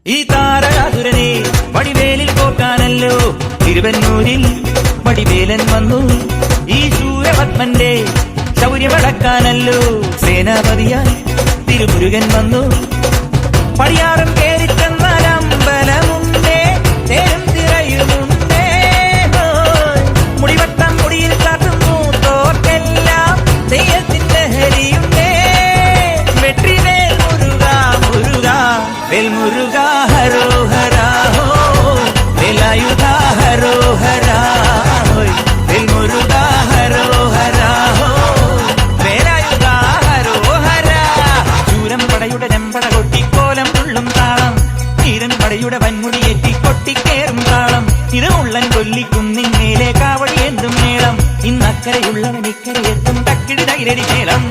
ഈ താരകാസുരനെ വടിവേലിൽ പോക്കാനല്ലോ തിരുവന്നൂരിൽ വടിവേലൻ വന്നു. ഈ സൂര്യപത്മന്റെ ശൗര്യമടക്കാനല്ലോ സേനാപതിയായി തിരുമുരുകൻ വന്നു. പടിയാറും കേറിച്ചെന്നാൽ അമ്പലമുണ്ടേ, തേരും തിരയുമുണ്ടേ, മുടിവട്ടം മുടിയിൽ കാട്ടുന്നു തോക്കെല്ലാം തെയ്യത്തിന്റെ ഹരിയുണ്ടേ. വെട്രിവേൽ മുരുക മുരുക വേൽമുരുക ഹരോഹരാ, വേലായുധ ഹരോഹരാ, വേൽമുരുക ഹരോഹരാ, വേലായുധ ഹരോഹരാ. ചൂരം പടയുടെ ചെമ്പട കൊട്ടിക്കോലം തുള്ളും താളം, തീരൻ പടയുടെ വൻമുടിയേറ്റി കൊട്ടിക്കേറും താളം. ഇത് ഉള്ളൻ കൊല്ലിക്കുന്നിൻ മേലെ കാവടി എന്തും മേളം, ഇന്നക്കരയുള്ളവൻ ഇക്കരയെത്തും തക്കിടി തൈരടി മേളം.